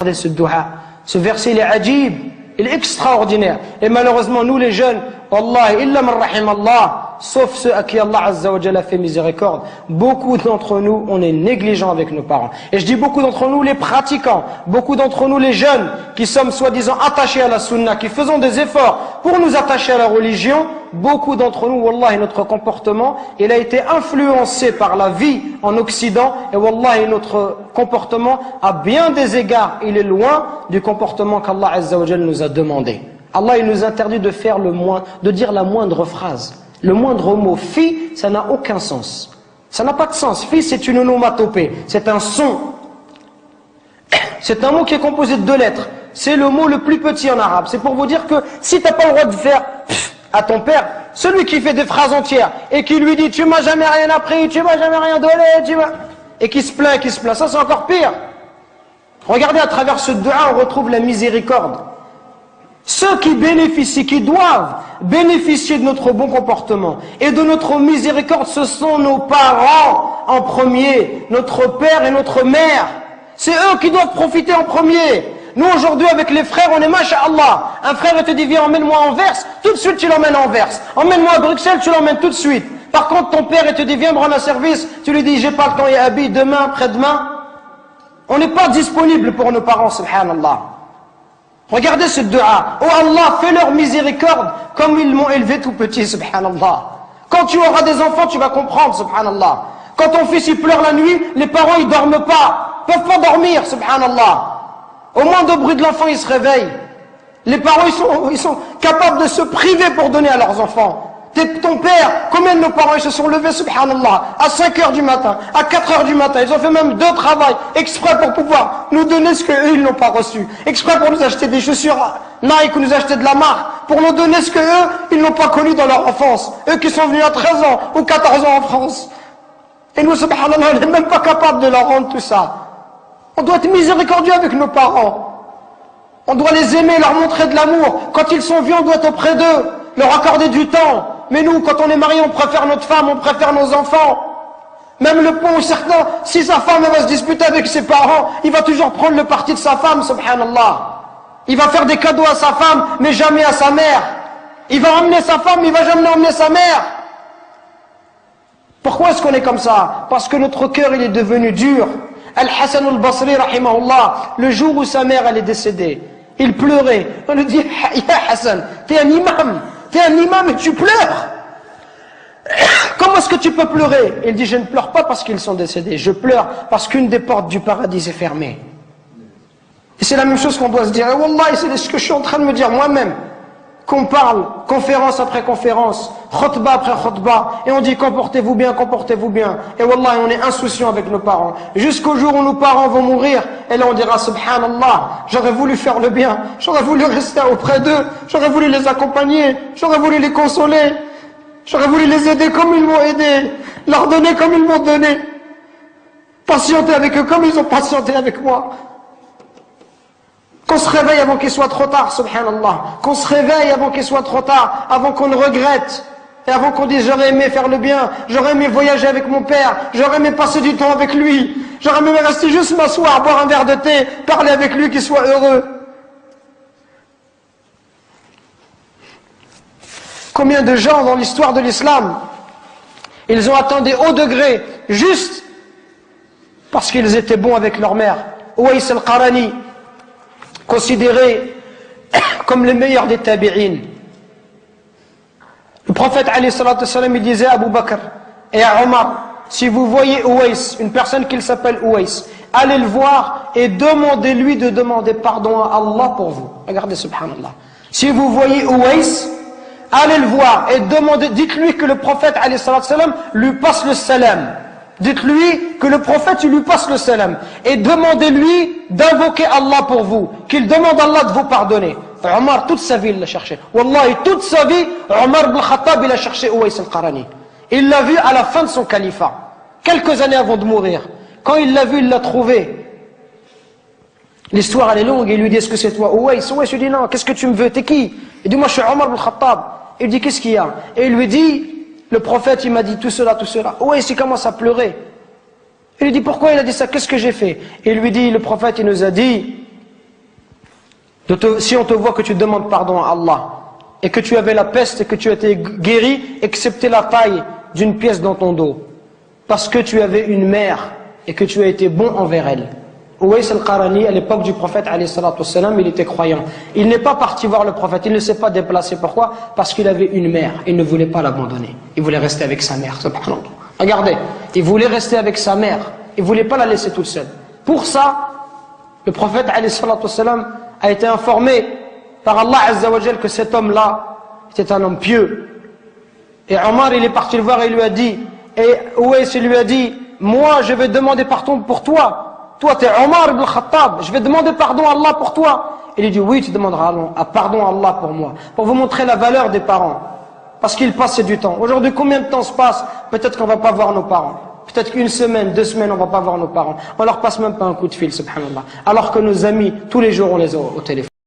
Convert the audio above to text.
ce dua. Ce verset, il est ajib, il est extraordinaire. Et malheureusement, nous les jeunes, Wallahi, illa man rahim Allah, sauf ceux à qui Allah Azza wa Jalla fait miséricorde, beaucoup d'entre nous, on est négligents avec nos parents. Et je dis beaucoup d'entre nous, les pratiquants, beaucoup d'entre nous, les jeunes, qui sommes soi-disant attachés à la sunna, qui faisons des efforts pour nous attacher à la religion, beaucoup d'entre nous, Wallahi, notre comportement, il a été influencé par la vie en Occident, et Wallahi, notre comportement, à bien des égards, il est loin du comportement qu'Allah Azza wa Jalla nous a demandé. Allah, il nous interdit de faire de dire la moindre phrase. Le moindre mot. Fi, ça n'a aucun sens. Ça n'a pas de sens. Fi, c'est une onomatopée. C'est un son. C'est un mot qui est composé de 2 lettres. C'est le mot le plus petit en arabe. C'est pour vous dire que si tu n'as pas le droit de faire à ton père, celui qui fait des phrases entières et qui lui dit tu m'as jamais rien appris, tu m'as jamais rien donné, et qui se plaint, ça c'est encore pire. Regardez, à travers ce dua, on retrouve la miséricorde. Ceux qui bénéficient, qui doivent bénéficier de notre bon comportement et de notre miséricorde, ce sont nos parents en premier, notre père et notre mère. C'est eux qui doivent profiter en premier. Nous aujourd'hui avec les frères, on est masha'Allah. Un frère te dit viens, emmène-moi à Anvers, tout de suite tu l'emmènes à Anvers. Emmène-moi à Bruxelles, tu l'emmènes tout de suite. Par contre ton père te dit viens me rendre un service, tu lui dis j'ai pas le temps, il habille demain, après-demain. On n'est pas disponible pour nos parents, subhanallah. Regardez ce dua. Oh Allah, fais leur miséricorde comme ils m'ont élevé tout petit, subhanallah. Quand tu auras des enfants, tu vas comprendre, subhanallah. Quand ton fils il pleure la nuit, les parents ils dorment pas, peuvent pas dormir, subhanallah. Au moindre bruit de l'enfant, ils se réveillent. Les parents ils sont capables de se priver pour donner à leurs enfants. Ton père, combien de nos parents ils se sont levés, subhanallah, à 5h du matin, à 4h du matin, ils ont fait même 2 travails, exprès pour pouvoir nous donner ce qu'eux ils n'ont pas reçu, exprès pour nous acheter des chaussures Nike ou nous acheter de la marque, pour nous donner ce qu'eux ils n'ont pas connu dans leur enfance, eux qui sont venus à 13 ans ou 14 ans en France. Et nous, subhanallah, on n'est même pas capable de leur rendre tout ça. On doit être miséricordieux avec nos parents. On doit les aimer, leur montrer de l'amour. Quand ils sont vieux, on doit être auprès d'eux, leur accorder du temps. Mais nous, quand on est marié, on préfère notre femme, on préfère nos enfants. Même le point où certains, si sa femme va se disputer avec ses parents, il va toujours prendre le parti de sa femme, subhanallah. Il va faire des cadeaux à sa femme, mais jamais à sa mère. Il va emmener sa femme, il va jamais emmener sa mère. Pourquoi est-ce qu'on est comme ça? Parce que notre cœur, il est devenu dur. Al-Hassan al-Basri, rahimahullah, le jour où sa mère, elle est décédée, il pleurait. On lui dit, ya Hassan, t'es un imam et tu pleures. Comment est-ce que tu peux pleurer? Il dit, je ne pleure pas parce qu'ils sont décédés, je pleure parce qu'une des portes du paradis est fermée. Et c'est la même chose qu'on doit se dire. Et Wallah, c'est ce que je suis en train de me dire moi-même. Qu'on parle, conférence après conférence, khutbah après khutbah, et on dit comportez-vous bien, comportez-vous bien. Et Wallah, on est insouciant avec nos parents. Jusqu'au jour où nos parents vont mourir, et là on dira subhanallah, j'aurais voulu faire le bien, j'aurais voulu rester auprès d'eux, j'aurais voulu les accompagner, j'aurais voulu les consoler, j'aurais voulu les aider comme ils m'ont aidé, leur donner comme ils m'ont donné, patienter avec eux comme ils ont patienté avec moi. Qu'on se réveille avant qu'il soit trop tard, subhanallah. Qu'on se réveille avant qu'il soit trop tard, avant qu'on ne regrette. Et avant qu'on dise j'aurais aimé faire le bien, j'aurais aimé voyager avec mon père, j'aurais aimé passer du temps avec lui, j'aurais aimé rester juste m'asseoir, boire un verre de thé, parler avec lui, qu'il soit heureux. Combien de gens dans l'histoire de l'islam, ils ont atteint des hauts degrés, juste parce qu'ils étaient bons avec leur mère. Uwais al-Qarani, considérés comme les meilleurs des tabi'in. Le prophète alayhi salatu wassalam, il disait à Abu Bakr et à Omar, si vous voyez Uwais, une personne qui s'appelle Uwais, allez le voir et demandez-lui de demander pardon à Allah pour vous. Regardez, subhanallah. Si vous voyez Uwais, allez le voir et demandez, dites-lui que le prophète alayhi salatu wassalam lui passe le salam. Dites-lui que le prophète lui passe le salam et demandez-lui d'invoquer Allah pour vous, qu'il demande à Allah de vous pardonner. Omar, toute sa vie, il l'a cherché. Wallahi, toute sa vie, Omar ibn Khattab, il a cherché Uwais al-Qarani. Il l'a vu à la fin de son califat, quelques années avant de mourir. Quand il l'a vu, il l'a trouvé. L'histoire, elle est longue. Il lui dit, est-ce que c'est toi, Uwais? Uwais lui dit, non, qu'est-ce que tu me veux? T'es qui? Il dit, moi, je suis Omar ibn Khattab. Il dit, qu'est-ce qu'il y a? Et il lui dit, le prophète, il m'a dit tout cela, tout cela. Ouais, il commence à pleurer. Il lui dit, pourquoi il a dit ça? Qu'est-ce que j'ai fait? Et il lui dit, le prophète, il nous a dit, Si on te voit que tu demandes pardon à Allah, et que tu avais la peste et que tu as été guéri, excepté la taille d'une pièce dans ton dos, parce que tu avais une mère et que tu as été bon envers elle. Uwais al-Qarani, à l'époque du prophète, il était croyant. Il n'est pas parti voir le prophète, il ne s'est pas déplacé. Pourquoi? Parce qu'il avait une mère, il ne voulait pas l'abandonner. Il voulait rester avec sa mère. Regardez, il voulait rester avec sa mère, il ne voulait pas la laisser toute seule. Pour ça, le prophète a été informé par Allah Azza wa Jal que cet homme-là était un homme pieux. Et Omar, il est parti le voir et il lui a dit, et Uwais lui a dit, moi je vais demander pardon pour toi. Toi tu es Omar ibn Khattab, je vais demander pardon à Allah pour toi. Il lui dit, oui tu demanderas pardon à Allah pour moi. Pour vous montrer la valeur des parents. Parce qu'il passe du temps. Aujourd'hui combien de temps se passe? Peut-être qu'on ne va pas voir nos parents. Peut-être qu'une semaine, 2 semaines, on ne va pas voir nos parents. On leur passe même pas un coup de fil, subhanallah. Alors que nos amis, tous les jours, on les a au téléphone.